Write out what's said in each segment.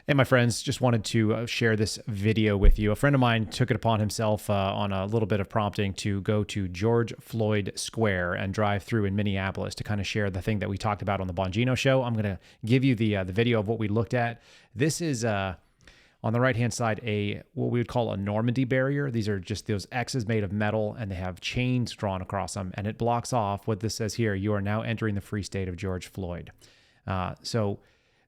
Hey, my friends, just wanted to share this video with you. A friend of mine took it upon himself on a little bit of prompting to go to George Floyd Square and drive through in Minneapolis to kind of share the thing that we talked about on the Bongino show. I'm going to give you the video of what we looked at. This is on the right-hand side, what we would call a Normandy barrier. These are just those X's made of metal, and they have chains drawn across them, and it blocks off what this says here: "You are now entering the free state of George Floyd." So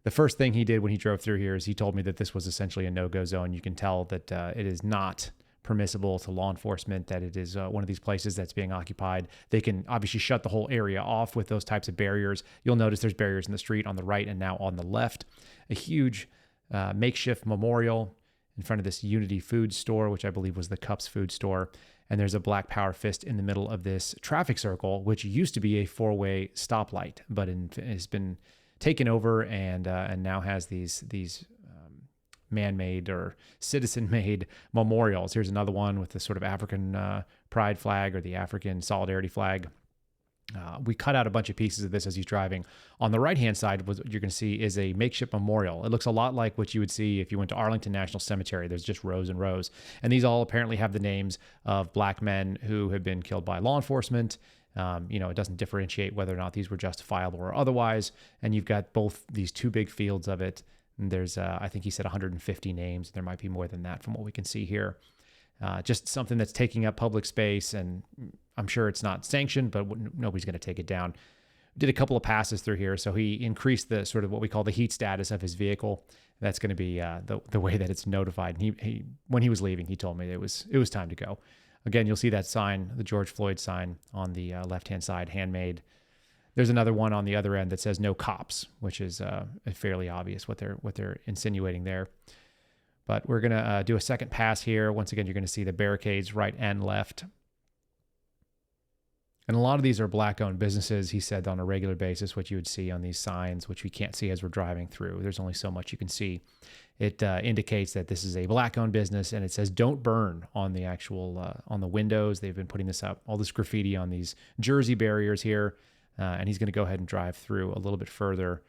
the first thing he did when he drove through here is he told me that this was essentially a no-go zone. You can tell that it is not permissible to law enforcement, that it is one of these places that's being occupied. They can obviously shut the whole area off with those types of barriers. You'll notice there's barriers in the street on the right and now on the left. A huge makeshift memorial in front of this Unity food store, which I believe was the Cups food store. And there's a black power fist in the middle of this traffic circle, which used to be a four-way stoplight, but has been taken over and now has these man-made or citizen-made memorials. Here's another one with the sort of African pride flag or the African solidarity flag. We cut out a bunch of pieces of this as he's driving. On the right-hand side, what you're going to see is a makeshift memorial. It looks a lot like what you would see if you went to Arlington National Cemetery. There's just rows and rows. And these all apparently have the names of black men who have been killed by law enforcement. It doesn't differentiate whether or not these were justifiable or otherwise. And you've got both these two big fields of it. And there's, I think he said 150 names. There might be more than that from what we can see here. Just something that's taking up public space, and I'm sure it's not sanctioned, but nobody's going to take it down. Did a couple of passes through here, so he increased the sort of what we call the heat status of his vehicle. That's going to be the way that it's notified. And he when he was leaving, he told me it was time to go. Again, you'll see that sign, the George Floyd sign, on the left-hand side, handmade. There's another one on the other end that says "No cops," which is fairly obvious what they're insinuating there. But we're going to do a second pass here. Once again, you're going to see the barricades right and left. And a lot of these are black-owned businesses, he said, on a regular basis, what you would see on these signs, which we can't see as we're driving through. There's only so much you can see. It indicates that this is a black-owned business, and it says "Don't burn" on the actual on the windows. They've been putting this up, all this graffiti on these Jersey barriers here, and he's going to go ahead and drive through a little bit further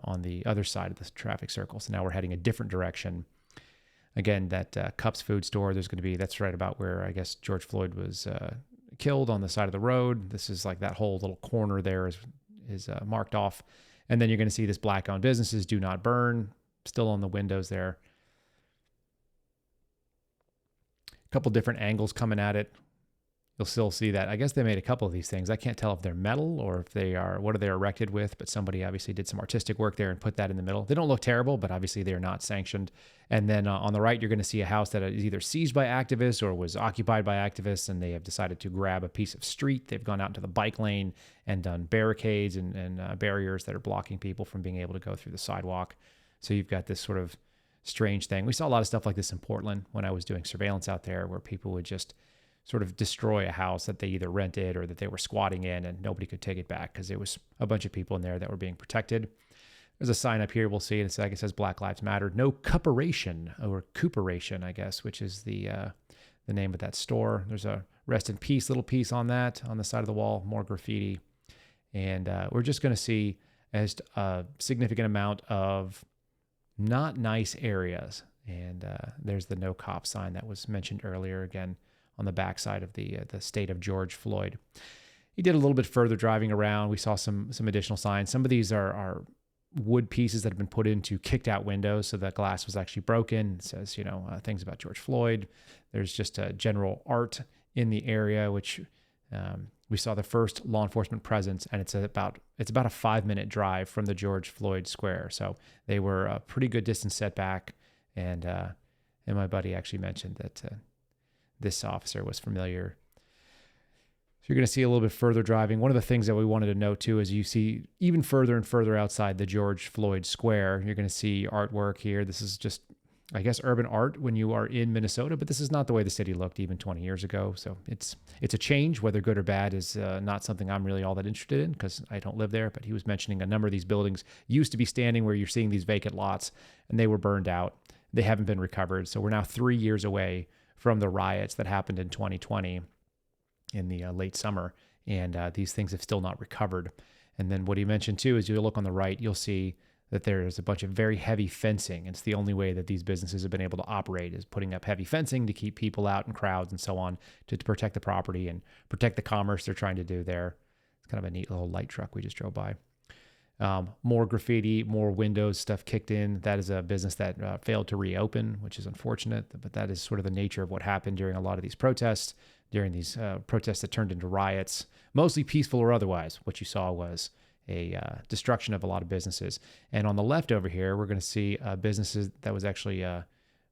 on the other side of the traffic circle. So now we're heading a different direction. Again, that Cups food store, that's right about where I guess George Floyd was killed, on the side of the road. This is like that whole little corner there is marked off. And then you're going to see this black-owned businesses, "Do not burn," still on the windows there. A couple different angles coming at it. You'll still see that. I guess they made a couple of these things. I can't tell if they're metal or if what are they erected with, but somebody obviously did some artistic work there and put that in the middle. They don't look terrible, but obviously they're not sanctioned. And then on the right, you're going to see a house that is either seized by activists or was occupied by activists, and they have decided to grab a piece of street. They've gone out into the bike lane and done barricades and barriers that are blocking people from being able to go through the sidewalk. So you've got this sort of strange thing. We saw a lot of stuff like this in Portland when I was doing surveillance out there, where people would just sort of destroy a house that they either rented or that they were squatting in, and nobody could take it back because there was a bunch of people in there that were being protected. There's a sign up here. We'll see. It says "Black Lives Matter." No cooperation, or cooperation, I guess, which is the name of that store. There's a "Rest in Peace" little piece on that on the side of the wall, more graffiti. And we're just going to see a significant amount of not nice areas. And there's the "No Cop" sign that was mentioned earlier, again, on the backside of the state of George Floyd. He did a little bit further driving around. We saw some additional signs. Some of these are wood pieces that have been put into kicked out windows, so that glass was actually broken. It says, things about George Floyd. There's just a general art in the area, which we saw the first law enforcement presence, and it's about a 5-minute drive from the George Floyd Square. So they were a pretty good distance setback, and my buddy actually mentioned that this officer was familiar. So you're going to see a little bit further driving. One of the things that we wanted to note too is you see even further and further outside the George Floyd Square, you're going to see artwork here. This is just, I guess, urban art when you are in Minnesota, but this is not the way the city looked even 20 years ago. So it's a change. Whether good or bad is not something I'm really all that interested in because I don't live there. But he was mentioning a number of these buildings used to be standing where you're seeing these vacant lots, and they were burned out. They haven't been recovered. So we're now 3 years away from the riots that happened in 2020 in the late summer, and these things have still not recovered. And then what he mentioned too is you look on the right, you'll see that there's a bunch of very heavy fencing. It's the only way that these businesses have been able to operate, is putting up heavy fencing to keep people out and crowds and so on, to protect the property and protect the commerce they're trying to do there. It's kind of a neat little light truck we just drove by. More graffiti, more windows stuff kicked in. That is a business that failed to reopen, which is unfortunate, but that is sort of the nature of what happened during a lot of these protests, during these protests that turned into riots, mostly peaceful or otherwise. What you saw was a destruction of a lot of businesses. And on the left over here, we're going to see businesses that was actually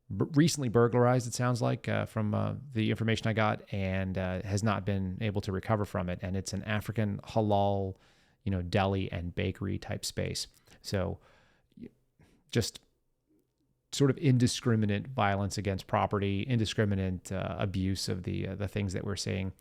recently burglarized, it sounds like, from the information I got, and has not been able to recover from it. And it's an African halal, deli and bakery type space. So just sort of indiscriminate violence against property, indiscriminate abuse of the things that we're seeing.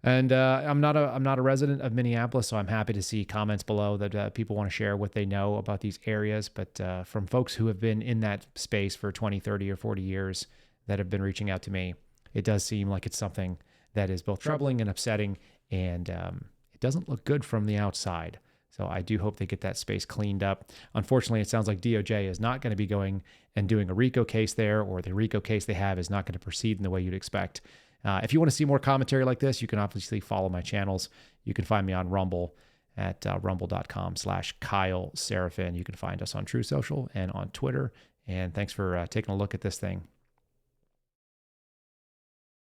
And I'm not a resident of Minneapolis, so I'm happy to see comments below that people want to share what they know about these areas. But from folks who have been in that space for 20, 30, or 40 years that have been reaching out to me, it does seem like it's something that is both troubling and upsetting, and it doesn't look good from the outside. So I do hope they get that space cleaned up. Unfortunately, it sounds like DOJ is not going to be going and doing a RICO case there, or the RICO case they have is not going to proceed in the way you'd expect. If you want to see more commentary like this, you can obviously follow my channels. You can find me on Rumble at rumble.com/Kyle Seraphin. You can find us on True Social and on Twitter. And thanks for taking a look at this thing.